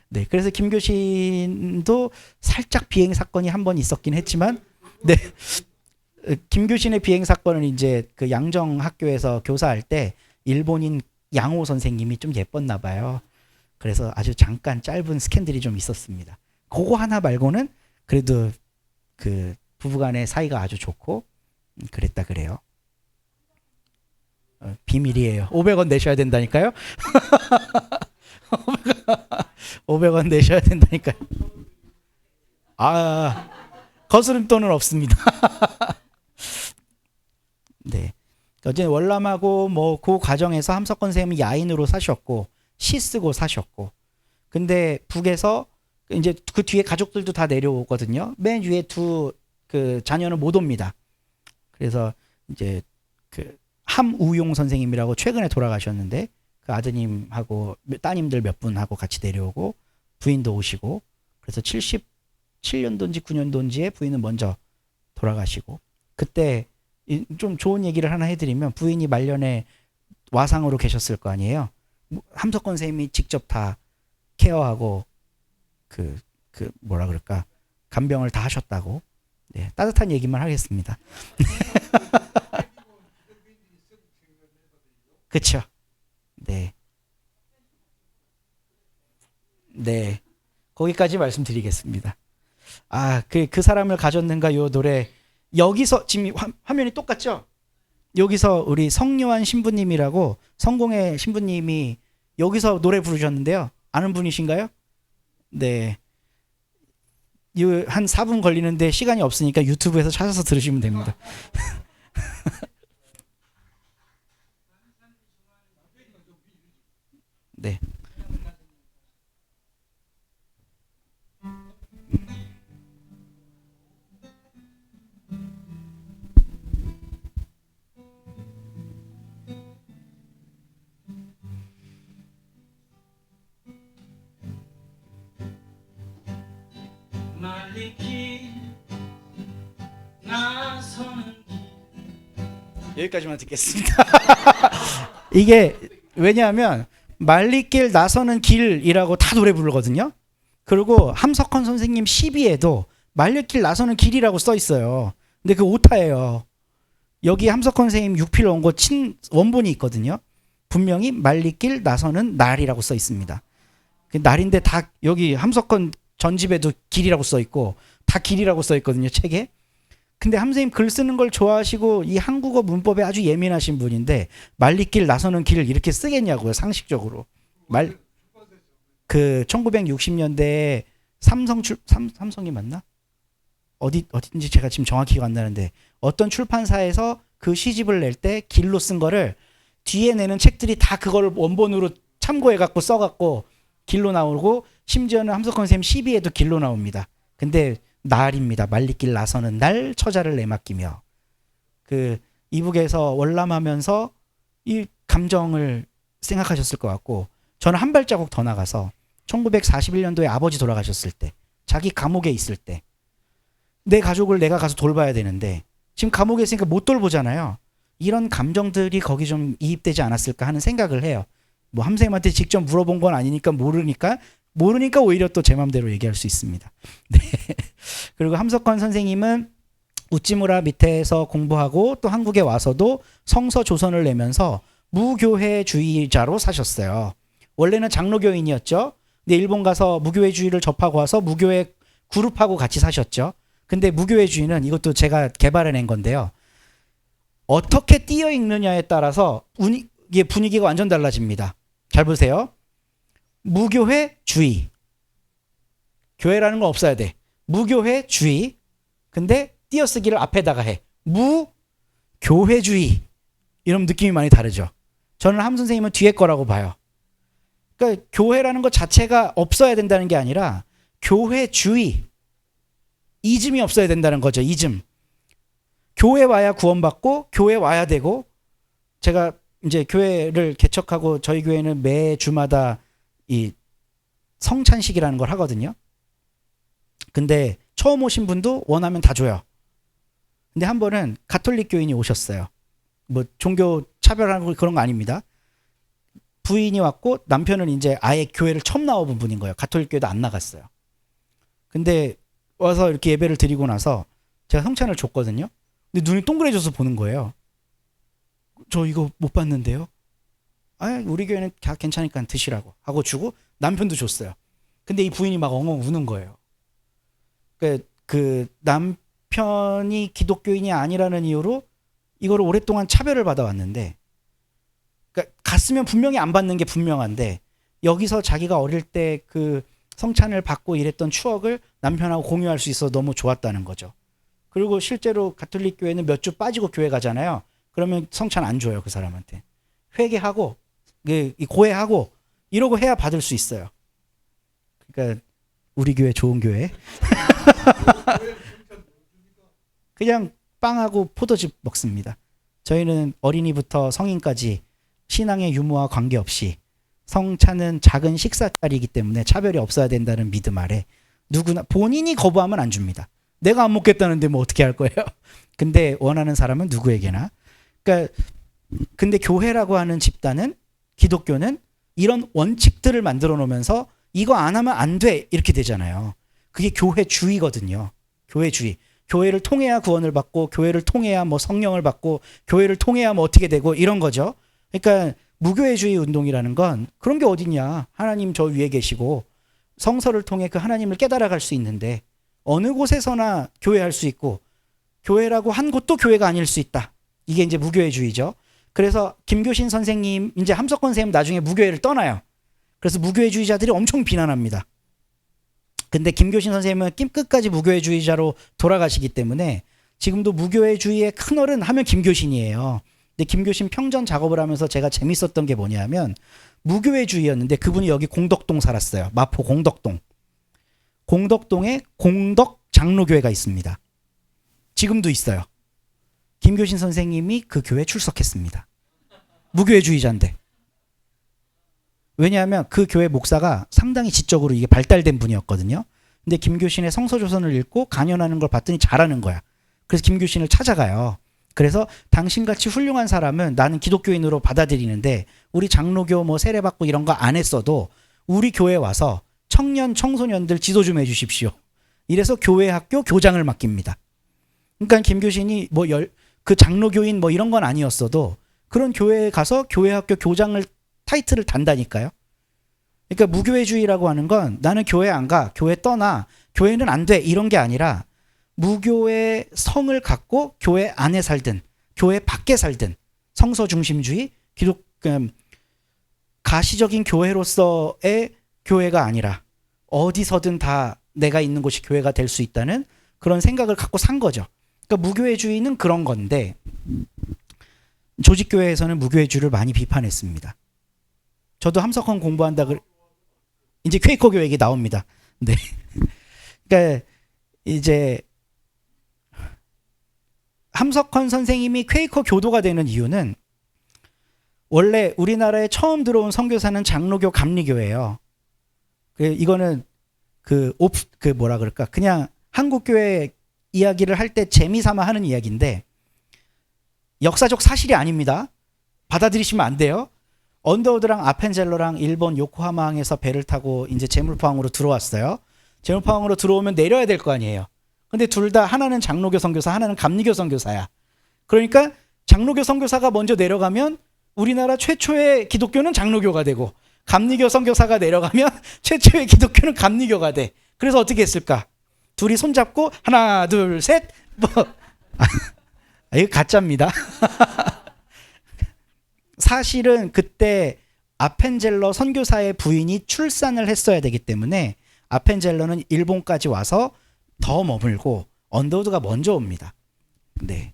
네, 그래서 김교신도 살짝 비행 사건이 한 번 있었긴 했지만, 네, 김교신의 비행 사건은 이제 그 양정 학교에서 교사할 때 일본인 양호 선생님이 좀 예뻤나 봐요. 그래서 아주 잠깐 짧은 스캔들이 좀 있었습니다. 그거 하나 말고는 그래도 그 부부간의 사이가 아주 좋고 그랬다 그래요. 비밀이에요. 500원 내셔야 된다니까요. 500원 내셔야 된다니까요. 아, 거스름돈은 없습니다. 네. 어제 월남하고 뭐 그 과정에서 함석헌 선생님은 야인으로 사셨고 시 쓰고 사셨고, 근데 북에서 이제 그 뒤에 가족들도 다 내려오거든요. 맨 위에 두 그 자녀는 못 옵니다. 그래서 이제 그 함우용 선생님이라고 최근에 돌아가셨는데 그 아드님하고 따님들 몇 분하고 같이 내려오고 부인도 오시고 그래서 77년도인지 9년도인지에 부인은 먼저 돌아가시고 그때 좀 좋은 얘기를 하나 해드리면 부인이 말년에 와상으로 계셨을 거 아니에요. 함석권 선생님이 직접 다 케어하고 그 뭐라 그럴까 간병을 다 하셨다고. 네, 따뜻한 얘기만 하겠습니다. 그렇죠. 네, 네. 거기까지 말씀드리겠습니다. 아, 그 사람을 가졌는가 요 노래 여기서 지금 화면이 똑같죠? 여기서 우리 성요한 신부님이라고 성공의 신부님이 여기서 노래 부르셨는데요. 아는 분이신가요? 네. 한 4분 걸리는데 시간이 없으니까 유튜브에서 찾아서 들으시면 됩니다. 네. 말리기 나서는 여기까지만 듣겠습니다. 이게 왜냐하면 말리길 나서는 길이라고 다 노래 부르거든요. 그리고 함석헌 선생님 시비에도 말리길 나서는 길이라고 써 있어요. 근데 그 오타예요. 여기 함석헌 선생님 육필 원고 원본이 있거든요. 분명히 말리길 나서는 날이라고 써 있습니다. 그 날인데 다 여기 함석헌 전집에도 길이라고 써 있고 다 길이라고 써 있거든요, 책에. 근데 함선생님 글 쓰는 걸 좋아하시고 이 한국어 문법에 아주 예민하신 분인데 말리길 나서는 길을 이렇게 쓰겠냐고요, 상식적으로. 그 1960년대에 삼성이 맞나? 어딘지 제가 지금 정확히 기억 안 나는데 어떤 출판사에서 그 시집을 낼 때 길로 쓴 거를 뒤에 내는 책들이 다 그걸 원본으로 참고해 갖고 써 갖고 길로 나오고 심지어는 함석헌 선생님 시비에도 길로 나옵니다. 근데 날입니다. 말리길 나서는 날 처자를 내맡기며. 그 이북에서 월남하면서 이 감정을 생각하셨을 것 같고 저는 한 발자국 더 나가서 1941년도에 아버지 돌아가셨을 때 자기 감옥에 있을 때 내 가족을 내가 가서 돌봐야 되는데 지금 감옥에 있으니까 못 돌보잖아요. 이런 감정들이 거기 좀 이입되지 않았을까 하는 생각을 해요. 뭐 함선생님한테 직접 물어본 건 아니니까 모르니까 오히려 또 제 맘대로 얘기할 수 있습니다. 네. 그리고 함석헌 선생님은 우찌무라 밑에서 공부하고 또 한국에 와서도 성서 조선을 내면서 무교회주의자로 사셨어요. 원래는 장로교인이었죠. 근데 일본 가서 무교회주의를 접하고 와서 무교회 그룹하고 같이 사셨죠. 근데 무교회주의는 이것도 제가 개발해낸 건데요. 어떻게 띄어 읽느냐에 따라서 분위기가 완전 달라집니다. 잘 보세요. 무교회주의. 교회라는 건 없어야 돼. 무교회주의. 근데 띄어쓰기를 앞에다가 해. 무교회주의. 이런 느낌이 많이 다르죠. 저는 함 선생님은 뒤에 거라고 봐요. 그러니까 교회라는 것 자체가 없어야 된다는 게 아니라 교회주의. 이즘이 없어야 된다는 거죠. 이즘. 교회 와야 구원받고 교회 와야 되고 제가 이제 교회를 개척하고 저희 교회는 매 주마다 이 성찬식이라는 걸 하거든요. 근데 처음 오신 분도 원하면 다 줘요. 근데 한 번은 가톨릭 교인이 오셨어요. 뭐 종교 차별하는 그런 거 아닙니다. 부인이 왔고 남편은 이제 아예 교회를 처음 나와본 분인 거예요. 가톨릭 교회도 안 나갔어요. 근데 와서 이렇게 예배를 드리고 나서 제가 성찬을 줬거든요. 근데 눈이 동그래져서 보는 거예요. 저 이거 못 봤는데요. 아, 우리 교회는 괜찮으니까 드시라고 하고 주고 남편도 줬어요. 근데 이 부인이 막 엉엉 우는 거예요. 그 남편이 기독교인이 아니라는 이유로 이거를 오랫동안 차별을 받아왔는데, 그러니까 갔으면 분명히 안 받는 게 분명한데 여기서 자기가 어릴 때 그 성찬을 받고 이랬던 추억을 남편하고 공유할 수 있어서 너무 좋았다는 거죠. 그리고 실제로 가톨릭 교회는 몇 주 빠지고 교회 가잖아요. 그러면 성찬 안 줘요, 그 사람한테. 회개하고 고해하고 이러고 해야 받을 수 있어요. 그러니까 우리 교회 좋은 교회. 그냥 빵하고 포도즙 먹습니다. 저희는 어린이부터 성인까지 신앙의 유무와 관계없이 성찬은 작은 식사자리이기 때문에 차별이 없어야 된다는 믿음 아래 누구나 본인이 거부하면 안 줍니다. 내가 안 먹겠다는데 뭐 어떻게 할 거예요? 근데 원하는 사람은 누구에게나. 그러니까 근데 교회라고 하는 집단은, 기독교는 이런 원칙들을 만들어 놓으면서 이거 안 하면 안 돼 이렇게 되잖아요. 그게 교회주의거든요. 교회주의. 교회를 통해야 구원을 받고, 교회를 통해야 뭐 성령을 받고, 교회를 통해야 뭐 어떻게 되고 이런 거죠. 그러니까 무교회주의 운동이라는 건 그런 게 어딨냐. 하나님 저 위에 계시고 성서를 통해 그 하나님을 깨달아갈 수 있는데 어느 곳에서나 교회할 수 있고 교회라고 한 곳도 교회가 아닐 수 있다. 이게 이제 무교회주의죠. 그래서 김교신 선생님, 이제 함석권 선생님 나중에 무교회를 떠나요. 그래서 무교회주의자들이 엄청 비난합니다. 근데 김교신 선생님은 끝까지 무교회주의자로 돌아가시기 때문에 지금도 무교회주의의 큰 어른 하면 김교신이에요. 근데 김교신 평전 작업을 하면서 제가 재밌었던 게 뭐냐면 무교회주의였는데 그분이 여기 공덕동 살았어요. 마포 공덕동. 공덕동에 공덕 장로교회가 있습니다. 지금도 있어요. 김교신 선생님이 그 교회 출석했습니다. 무교회주의자인데. 왜냐하면 그 교회 목사가 상당히 지적으로 이게 발달된 분이었거든요. 근데 김교신의 성서조선을 읽고 강연하는 걸 봤더니 잘하는 거야. 그래서 김교신을 찾아가요. 그래서 당신같이 훌륭한 사람은 나는 기독교인으로 받아들이는데 우리 장로교 뭐 세례받고 이런 거 안 했어도 우리 교회 와서 청년 청소년들 지도 좀 해주십시오. 이래서 교회 학교 교장을 맡깁니다. 그러니까 김교신이 뭐 그 장로교인 뭐 이런 건 아니었어도 그런 교회에 가서 교회 학교 교장을 타이틀을 단다니까요. 그러니까 무교회주의라고 하는 건 나는 교회 안 가, 교회 떠나, 교회는 안 돼 이런 게 아니라 무교의 성을 갖고 교회 안에 살든 교회 밖에 살든 성서 중심주의, 가시적인 교회로서의 교회가 아니라 어디서든 다 내가 있는 곳이 교회가 될 수 있다는 그런 생각을 갖고 산 거죠. 그러니까 무교회주의는 그런 건데 조직교회에서는 무교회주의를 많이 비판했습니다. 저도 함석헌 공부한다 이제 퀘이커 교회 얘기 나옵니다. 네. 그러니까 이제 함석헌 선생님이 퀘이커 교도가 되는 이유는 원래 우리나라에 처음 들어온 선교사는 장로교 감리교예요. 이거는 뭐라 그럴까? 그냥 한국 교회 이야기를 할 때 재미삼아 하는 이야기인데 역사적 사실이 아닙니다. 받아들이시면 안 돼요. 언더우드랑 아펜젤러랑 일본 요코하마항에서 배를 타고 이제 제물포항으로 들어왔어요. 제물포항으로 들어오면 내려야 될 거 아니에요. 근데 둘 다 하나는 장로교 선교사, 하나는 감리교 선교사야. 그러니까 장로교 선교사가 먼저 내려가면 우리나라 최초의 기독교는 장로교가 되고 감리교 선교사가 내려가면 최초의 기독교는 감리교가 돼. 그래서 어떻게 했을까? 둘이 손잡고 하나 둘 셋 뭐 이거 가짜입니다. 사실은 그때 아펜젤러 선교사의 부인이 출산을 했어야 되기 때문에 아펜젤러는 일본까지 와서 더 머물고 언더우드가 먼저 옵니다. 네,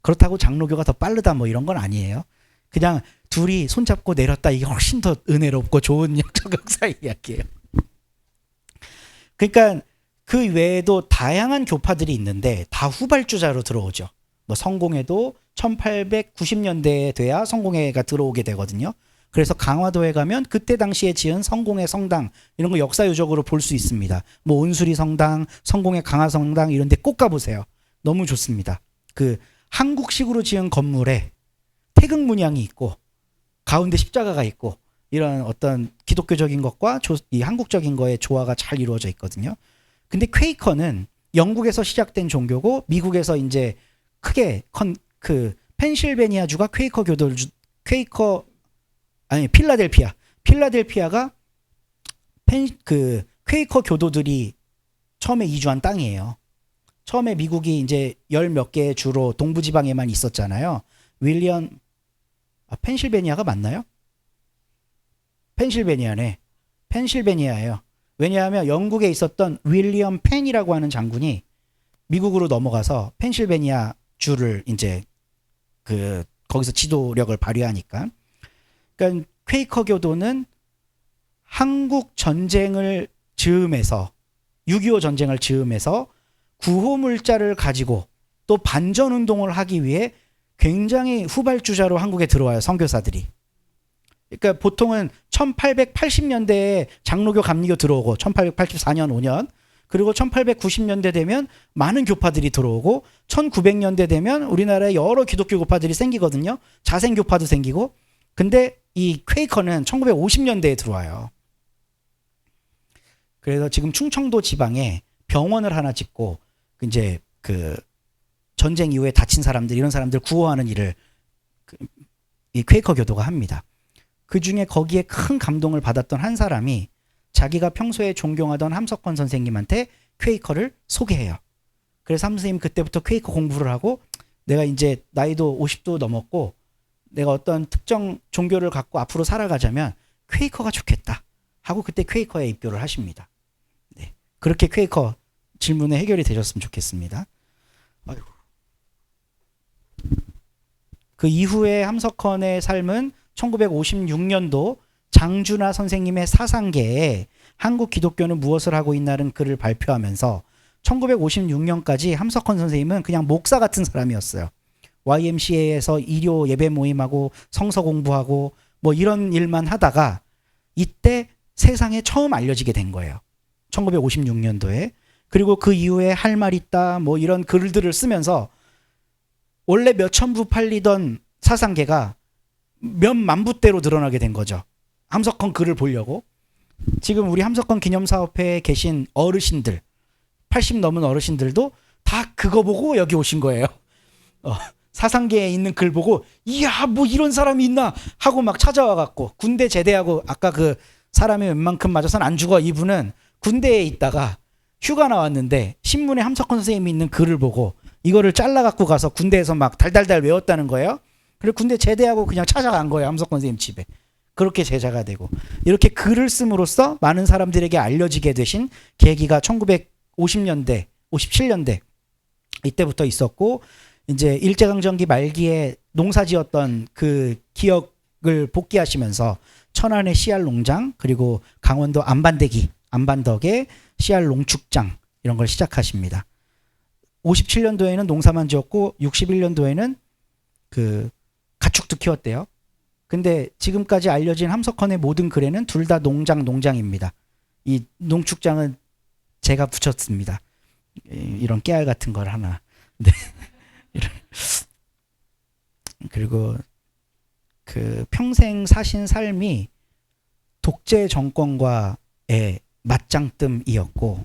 그렇다고 장로교가 더 빠르다 뭐 이런 건 아니에요. 그냥 둘이 손잡고 내렸다 이게 훨씬 더 은혜롭고 좋은 역사 이야기예요. 그러니까 그 외에도 다양한 교파들이 있는데 다 후발주자로 들어오죠. 뭐 성공회도 1890년대에 돼야 성공회가 들어오게 되거든요. 그래서 강화도에 가면 그때 당시에 지은 성공회 성당 이런 거 역사유적으로 볼 수 있습니다. 뭐 온수리 성당, 성공회 강화성당 이런 데 꼭 가보세요. 너무 좋습니다. 그 한국식으로 지은 건물에 태극 문양이 있고 가운데 십자가가 있고 이런 어떤 기독교적인 것과 이 한국적인 거의 조화가 잘 이루어져 있거든요. 근데 퀘이커는 영국에서 시작된 종교고 미국에서 이제 크게 펜실베니아주가 필라델피아가 퀘이커 교도들이 처음에 이주한 땅이에요. 처음에 미국이 이제 열 몇 개의 주로 동부지방에만 있었잖아요. 펜실베니아가 맞나요? 펜실베니아네. 펜실베니아예요. 왜냐하면 영국에 있었던 윌리엄 펜이라고 하는 장군이 미국으로 넘어가서 펜실베니아 주를 이제 거기서 지도력을 발휘하니까. 그러니까 퀘이커 교도는 한국 전쟁을 즈음해서 6.25 전쟁을 즈음해서 구호 물자를 가지고 또 반전 운동을 하기 위해 굉장히 후발주자로 한국에 들어와요, 선교사들이. 그러니까 보통은 1880년대에 장로교 감리교 들어오고 1884년 5년, 그리고 1890년대 되면 많은 교파들이 들어오고 1900년대 되면 우리나라에 여러 기독교 교파들이 생기거든요. 자생교파도 생기고. 근데 이 퀘이커는 1950년대에 들어와요. 그래서 지금 충청도 지방에 병원을 하나 짓고 이제 그 전쟁 이후에 다친 사람들, 이런 사람들 구호하는 일을 이 퀘이커 교도가 합니다. 그 중에 거기에 큰 감동을 받았던 한 사람이 자기가 평소에 존경하던 함석헌 선생님한테 퀘이커를 소개해요. 그래서 함 선생님 그때부터 퀘이커 공부를 하고, 내가 이제 나이도 50도 넘었고 내가 어떤 특정 종교를 갖고 앞으로 살아가자면 퀘이커가 좋겠다 하고 그때 퀘이커에 입교를 하십니다. 네. 그렇게 퀘이커 질문에 해결이 되셨으면 좋겠습니다. 아이고. 그 이후에 함석헌의 삶은 1956년도 장준하 선생님의 사상계에 한국 기독교는 무엇을 하고 있나는 글을 발표하면서 1956년까지 함석헌 선생님은 그냥 목사 같은 사람이었어요. YMCA에서 일요 예배 모임하고 성서 공부하고 뭐 이런 일만 하다가 이때 세상에 처음 알려지게 된 거예요. 1956년도에. 그리고 그 이후에 할 말 있다 뭐 이런 글들을 쓰면서 원래 몇천 부 팔리던 사상계가 몇 만 부대로 늘어나게 된 거죠. 함석헌 글을 보려고. 지금 우리 함석헌 기념사업회에 계신 어르신들, 80 넘은 어르신들도 다 그거 보고 여기 오신 거예요. 사상계에 있는 글 보고 이야 뭐 이런 사람이 있나 하고 막 찾아와 갖고, 군대 제대하고 아까 그 사람이 웬만큼 맞아서는 안 죽어 이분은 군대에 있다가 휴가 나왔는데 신문에 함석헌 선생님이 있는 글을 보고 이거를 잘라 갖고 가서 군대에서 막 달달달 외웠다는 거예요. 그리고 군대 제대하고 그냥 찾아간 거예요, 함석헌 선생님 집에. 그렇게 제자가 되고, 이렇게 글을 씀으로써 많은 사람들에게 알려지게 되신 계기가 1950년대, 57년대 이때부터 있었고, 이제 일제강점기 말기에 농사지었던 그 기억을 복귀하시면서 천안의 씨알 농장, 그리고 강원도 안반덕의 씨알 농축장 이런 걸 시작하십니다. 57년도에는 농사만 지었고 61년도에는 그 가축도 키웠대요. 근데 지금까지 알려진 함석헌의 모든 글에는 둘 다 농장입니다. 이 농축장은 제가 붙였습니다. 이런 깨알 같은 걸 하나. 네. 그리고 그 평생 사신 삶이 독재 정권과의 맞짱뜸이었고,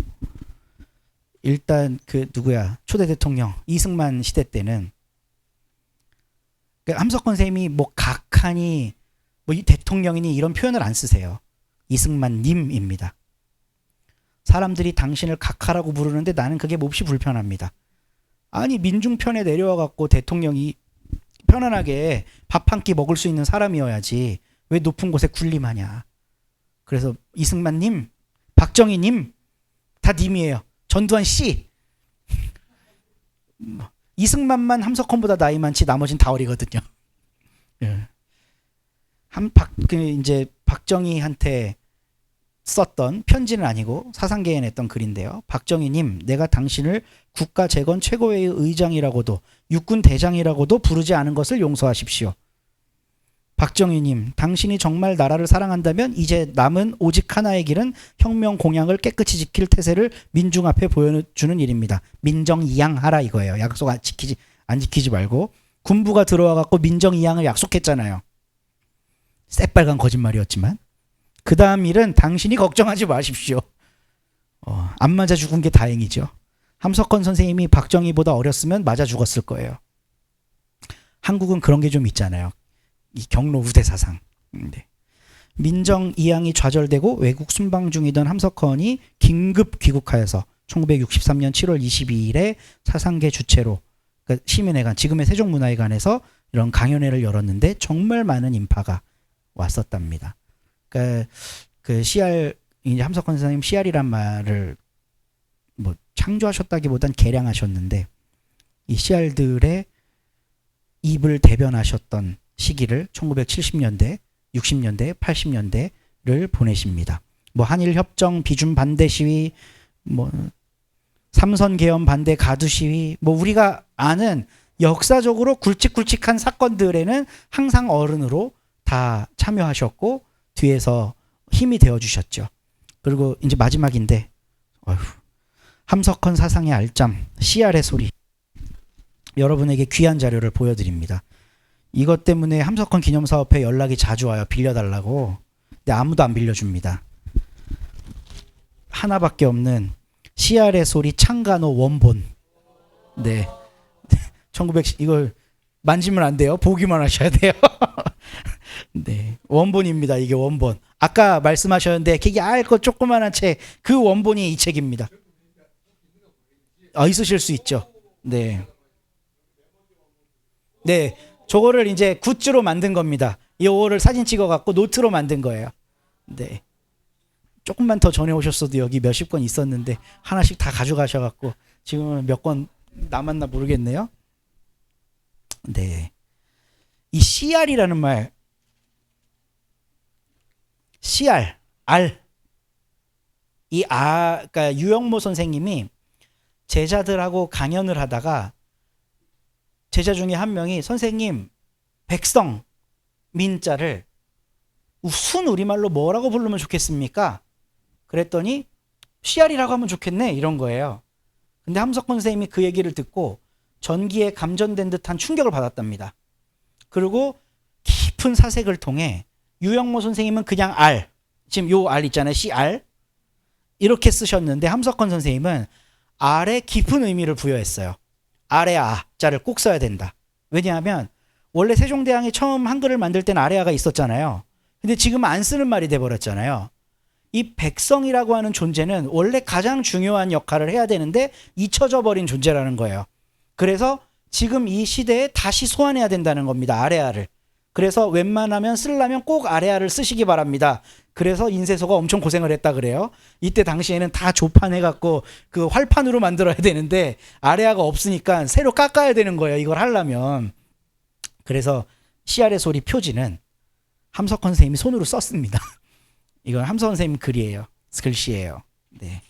일단 그 누구야 초대 대통령 이승만 시대 때는 함석헌 선생님이 뭐 각하니 뭐 이 대통령이니 이런 표현을 안 쓰세요. 이승만 님입니다. 사람들이 당신을 각하라고 부르는데 나는 그게 몹시 불편합니다. 아니 민중편에 내려와 갖고 대통령이 편안하게 밥 한 끼 먹을 수 있는 사람이어야지 왜 높은 곳에 군림하냐. 그래서 이승만님, 박정희님 다 님이에요. 전두환 씨. 이승만만 함석헌보다 나이 많지 나머진 다 어리거든요. 예. 이제 박정희한테 썼던 편지는 아니고 사상계에 냈던 글인데요. 박정희님, 내가 당신을 국가재건 최고회의 의장이라고도 육군 대장이라고도 부르지 않은 것을 용서하십시오. 박정희님, 당신이 정말 나라를 사랑한다면 이제 남은 오직 하나의 길은 혁명 공약을 깨끗이 지킬 태세를 민중 앞에 보여주는 일입니다. 민정이양하라 이거예요. 약속 안 지키지 말고. 군부가 들어와 갖고 민정이양을 약속했잖아요. 새빨간 거짓말이었지만. 그 다음 일은 당신이 걱정하지 마십시오. 안 맞아 죽은 게 다행이죠. 함석헌 선생님이 박정희보다 어렸으면 맞아 죽었을 거예요. 한국은 그런 게 좀 있잖아요. 이 경로 우대 사상. 네. 민정이양이 좌절되고 외국 순방 중이던 함석헌이 긴급 귀국하여서 1963년 7월 22일에 사상계 주최로, 그러니까 시민회관, 지금의 세종문화회관에서 이런 강연회를 열었는데 정말 많은 인파가 왔었답니다. 그러니까 그 씨알, 이제 함석헌 선생님 씨알이란 말을 뭐 창조하셨다기보단 개량하셨는데 이 씨알들의 입을 대변하셨던 시기를 1970년대, 60년대, 80년대를 보내십니다. 뭐 한일 협정 비준 반대 시위, 뭐 삼선 개헌 반대 가두 시위, 뭐 우리가 아는 역사적으로 굵직굵직한 사건들에는 항상 어른으로 다 참여하셨고 뒤에서 힘이 되어 주셨죠. 그리고 이제 마지막인데, 함석헌 사상의 알점, CR의 소리, 여러분에게 귀한 자료를 보여드립니다. 이것 때문에 함석헌 기념사업회 연락이 자주 와요. 빌려달라고. 근데 아무도 안 빌려줍니다. 하나밖에 없는 CR의 소리 창간호 원본. 네. 1900, 이걸 만지면 안 돼요. 보기만 하셔야 돼요. 네. 원본입니다. 이게 원본. 아까 말씀하셨는데 되게 얇고 조그만한 책, 그 원본이 이 책입니다. 있으실 수 있죠. 네. 네. 저거를 이제 굿즈로 만든 겁니다. 이거를 사진 찍어갖고 노트로 만든 거예요. 네. 조금만 더 전에 오셨어도 여기 몇십 권 있었는데 하나씩 다 가져가셔갖고 지금은 몇 권 남았나 모르겠네요. 네. 이 CR이라는 말, CR, R. 그러니까 유영모 선생님이 제자들하고 강연을 하다가 제자 중에 한 명이 선생님 백성 민자를 순 우리말로 뭐라고 부르면 좋겠습니까? 그랬더니 CR이라고 하면 좋겠네 이런 거예요. 근데 함석헌 선생님이 그 얘기를 듣고 전기에 감전된 듯한 충격을 받았답니다. 그리고 깊은 사색을 통해 유영모 선생님은 그냥 R, 지금 요 R 있잖아요. CR 이렇게 쓰셨는데 함석헌 선생님은 R에 깊은 의미를 부여했어요. R에 자를 꼭 써야 된다. 왜냐하면 원래 세종대왕이 처음 한글을 만들 때는 아래아가 있었잖아요. 근데 지금 안 쓰는 말이 돼버렸잖아요. 이 백성이라고 하는 존재는 원래 가장 중요한 역할을 해야 되는데 잊혀져 버린 존재라는 거예요. 그래서 지금 이 시대에 다시 소환해야 된다는 겁니다. 아래아를. 그래서 웬만하면 쓰려면 꼭 아래아를 쓰시기 바랍니다. 그래서 인쇄소가 엄청 고생을 했다 그래요. 이때 당시에는 다 조판해갖고 그 활판으로 만들어야 되는데 아래아가 없으니까 새로 깎아야 되는 거예요. 이걸 하려면. 그래서 CR의 소리 표지는 함석헌 선생님이 손으로 썼습니다. 이건 함석헌 선생님 글이에요. 글씨예요. 네.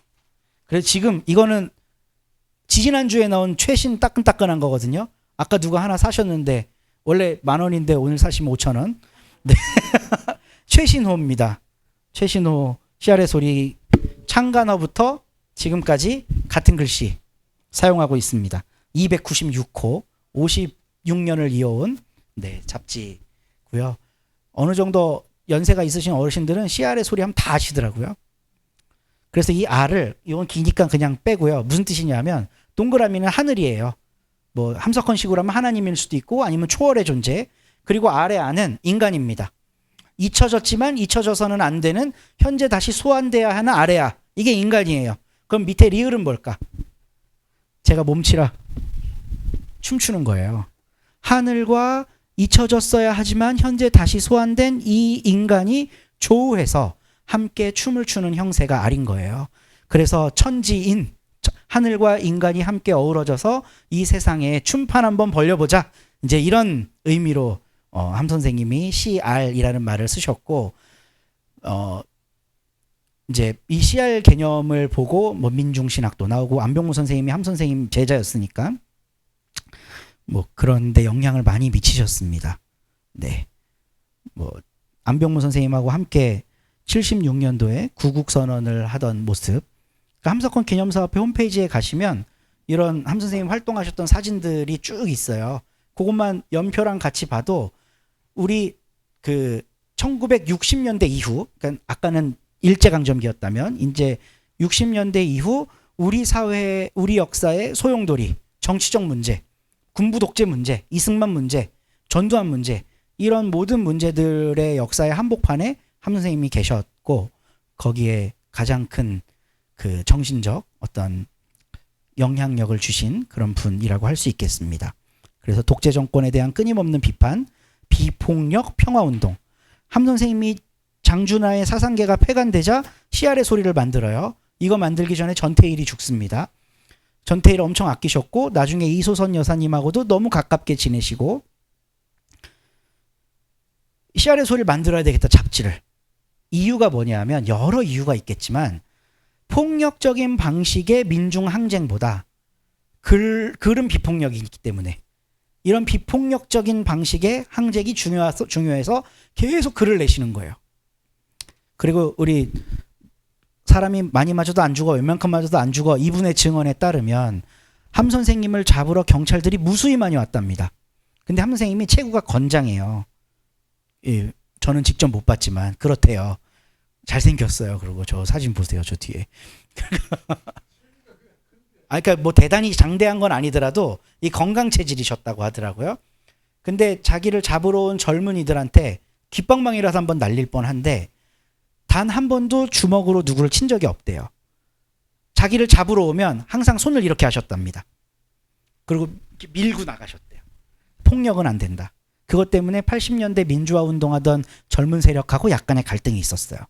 그래서 지금 이거는 지지난주에 나온 최신 따끈따끈한 거거든요. 아까 누가 하나 사셨는데 원래 10,000원인데 오늘 사시면 5,000원. 네. 최신호입니다. 최신호 CR의 소리 창간호부터 지금까지 같은 글씨 사용하고 있습니다. 296호 56년을 이어온 네, 잡지고요. 어느 정도 연세가 있으신 어르신들은 CR의 소리 하면 다 아시더라고요. 그래서 이 R을 이건 기니까 그냥 빼고요. 무슨 뜻이냐면 동그라미는 하늘이에요. 뭐 함석헌식으로 하면 하나님일 수도 있고 아니면 초월의 존재. 그리고 R의 R은 인간입니다. 잊혀졌지만 잊혀져서는 안 되는 현재 다시 소환돼야 하는 아래야. 이게 인간이에요. 그럼 밑에 리을은 뭘까? 제가 몸치라 춤추는 거예요. 하늘과 잊혀졌어야 하지만 현재 다시 소환된 이 인간이 조우해서 함께 춤을 추는 형세가 R인 거예요. 그래서 천지인 하늘과 인간이 함께 어우러져서 이 세상에 춤판 한번 벌려보자. 이제 이런 의미로 함 선생님이 CR이라는 말을 쓰셨고 이제 이 CR 개념을 보고 뭐 민중신학도 나오고 안병무 선생님이 함 선생님 제자였으니까 뭐 그런데 영향을 많이 미치셨습니다. 네, 뭐 안병무 선생님하고 함께 76년도에 구국선언을 하던 모습. 그러니까 함석헌 기념사업회 홈페이지에 가시면 이런 함 선생님 활동하셨던 사진들이 쭉 있어요. 그것만 연표랑 같이 봐도 우리 그 1960년대 이후, 그러니까 아까는 일제강점기였다면 이제 60년대 이후 우리 사회, 우리 역사의 소용돌이, 정치적 문제, 군부 독재 문제, 이승만 문제, 전두환 문제 이런 모든 문제들의 역사의 한복판에 함 선생님이 계셨고 거기에 가장 큰 그 정신적 어떤 영향력을 주신 그런 분이라고 할 수 있겠습니다. 그래서 독재 정권에 대한 끊임없는 비판, 비폭력 평화운동. 함 선생님이 장준하의 사상계가 폐간되자 CR의 소리를 만들어요. 이거 만들기 전에 전태일이 죽습니다. 전태일 엄청 아끼셨고 나중에 이소선 여사님하고도 너무 가깝게 지내시고 CR의 소리를 만들어야 되겠다 잡지를. 이유가 뭐냐면 여러 이유가 있겠지만 폭력적인 방식의 민중 항쟁보다 글은 비폭력이 있기 때문에 이런 비폭력적인 방식의 항쟁이 중요해서 계속 글을 내시는 거예요. 그리고 우리 사람이 많이 맞아도 안 죽어, 웬만큼 맞아도 안 죽어, 이분의 증언에 따르면 함 선생님을 잡으러 경찰들이 무수히 많이 왔답니다. 근데 함 선생님이 체구가 건장해요. 예, 저는 직접 못 봤지만 그렇대요. 잘생겼어요. 그리고 저 사진 보세요. 저 뒤에. 그러니까 뭐 대단히 장대한 건 아니더라도 이 건강 체질이셨다고 하더라고요. 근데 자기를 잡으러 온 젊은이들한테 귓방망이라서 한번 날릴 뻔한데 단 한 번도 주먹으로 누구를 친 적이 없대요. 자기를 잡으러 오면 항상 손을 이렇게 하셨답니다. 그리고 밀고 나가셨대요. 폭력은 안 된다. 그것 때문에 80년대 민주화 운동하던 젊은 세력하고 약간의 갈등이 있었어요.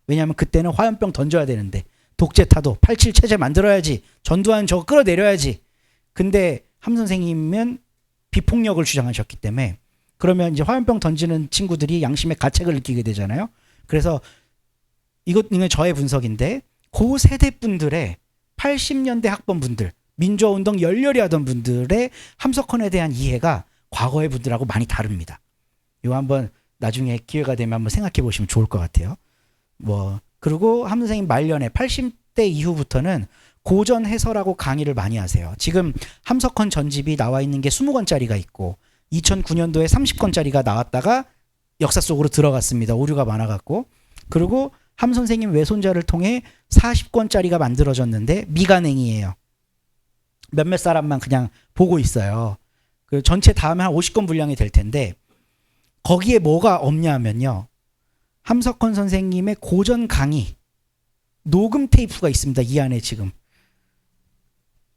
왜냐하면 그때는 화염병 던져야 되는데 독재 타도 87 체제 만들어야지, 전두환 저거 끌어내려야지. 근데 함 선생님은 비폭력을 주장하셨기 때문에 그러면 이제 화염병 던지는 친구들이 양심의 가책을 느끼게 되잖아요. 그래서 이건 저의 분석인데 그 세대 분들의 80년대 학번분들, 민주화 운동 열렬히 하던 분들의 함석헌에 대한 이해가 과거의 분들하고 많이 다릅니다. 이거 한번 나중에 기회가 되면 한번 생각해 보시면 좋을 것 같아요. 그리고 함 선생님 말년에 80대 이후부터는 고전 해설하고 강의를 많이 하세요. 지금 함석헌 전집이 나와 있는 게 20권짜리가 있고 2009년도에 30권짜리가 나왔다가 역사 속으로 들어갔습니다. 오류가 많아갖고. 그리고 함 선생님 외손자를 통해 40권짜리가 만들어졌는데 미간행이에요. 몇몇 사람만 그냥 보고 있어요. 그 전체 다음에 한 50권 분량이 될 텐데 거기에 뭐가 없냐면요. 함석헌 선생님의 고전 강의 녹음 테이프가 있습니다. 이 안에 지금.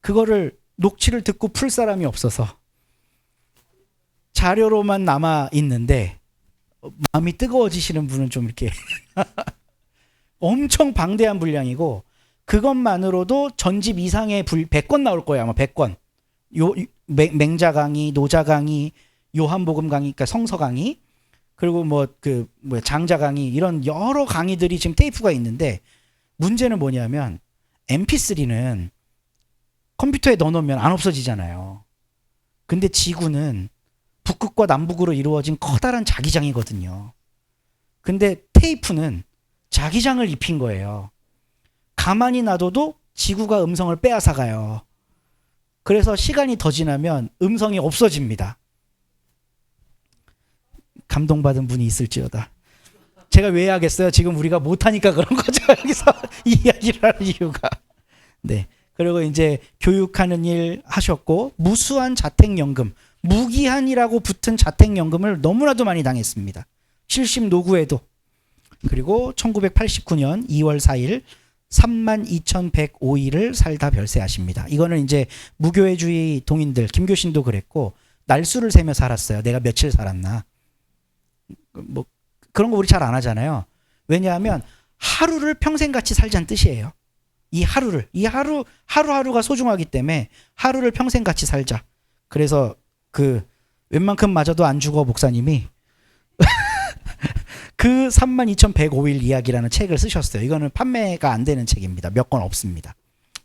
그거를 녹취를 듣고 풀 사람이 없어서 자료로만 남아 있는데 마음이 뜨거워지시는 분은 좀 이렇게 엄청 방대한 분량이고 그것만으로도 전집 이상의 100권 나올 거예요. 아마 100권. 맹자 강의, 노자 강의, 요한복음 강의, 그러니까 성서 강의, 그리고 장자 강의 이런 여러 강의들이 지금 테이프가 있는데 문제는 뭐냐면 MP3는 컴퓨터에 넣어놓으면 안 없어지잖아요. 근데 지구는 북극과 남북으로 이루어진 커다란 자기장이거든요. 근데 테이프는 자기장을 입힌 거예요. 가만히 놔둬도 지구가 음성을 빼앗아가요. 그래서 시간이 더 지나면 음성이 없어집니다. 감동받은 분이 있을지어다. 제가 왜 하겠어요? 지금 우리가 못하니까 그런 거죠. 여기서 이야기를 하는 이유가. 네. 그리고 이제 교육하는 일 하셨고 무수한 자택연금, 무기한이라고 붙은 자택연금을 너무나도 많이 당했습니다. 70 노구에도. 그리고 1989년 2월 4일 32,105일을 살다 별세하십니다. 이거는 이제 무교회주의 동인들, 김교신도 그랬고 날수를 세며 살았어요. 내가 며칠 살았나. 그런 거 우리 잘 안 하잖아요. 왜냐하면 하루를 평생같이 살자는 뜻이에요. 이 하루하루가 소중하기 때문에 하루를 평생같이 살자. 그래서 웬만큼 맞아도 안 죽어 목사님이 그 32,105일 이야기라는 책을 쓰셨어요. 이거는 판매가 안 되는 책입니다. 몇 권 없습니다.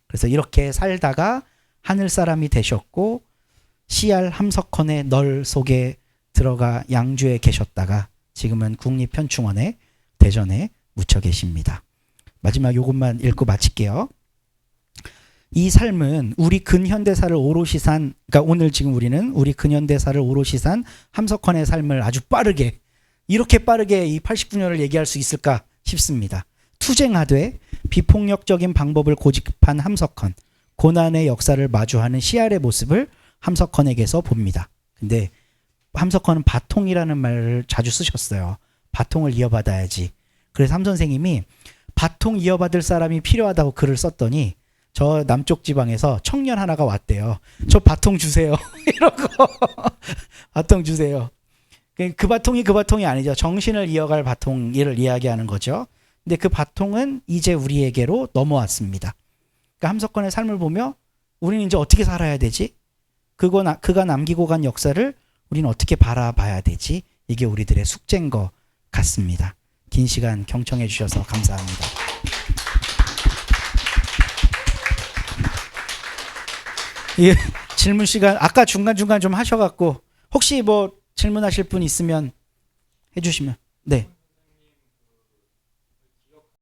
그래서 이렇게 살다가 하늘 사람이 되셨고 CR 함석헌의 널 속에 들어가 양주에 계셨다가 지금은 국립현충원에 대전에 묻혀 계십니다. 마지막 요것만 읽고 마칠게요. 이 삶은 우리 근현대사를 오롯이 산, 그러니까 오늘 지금 우리는 우리 근현대사를 오롯이 산 함석헌의 삶을 아주 빠르게, 이렇게 빠르게 이 89년을 얘기할 수 있을까 싶습니다. 투쟁하되 비폭력적인 방법을 고집한 함석헌, 고난의 역사를 마주하는 CR의 모습을 함석헌에게서 봅니다. 근데 함석헌은 바통이라는 말을 자주 쓰셨어요. 바통을 이어받아야지. 그래서 함 선생님이 바통 이어받을 사람이 필요하다고 글을 썼더니 저 남쪽 지방에서 청년 하나가 왔대요. 저 바통 주세요. 이러고 바통 주세요. 그 바통이 아니죠. 정신을 이어갈 바통을 이야기하는 거죠. 근데 그 바통은 이제 우리에게로 넘어왔습니다. 그러니까 함석헌의 삶을 보며 우리는 이제 어떻게 살아야 되지? 그가 남기고 간 역사를 우리는 어떻게 바라봐야 되지? 이게 우리들의 숙제인 것 같습니다. 긴 시간 경청해 주셔서 감사합니다. 예, 질문 시간 아까 중간중간 좀 하셔갖고 혹시 뭐 질문하실 분 있으면 해주시면 네.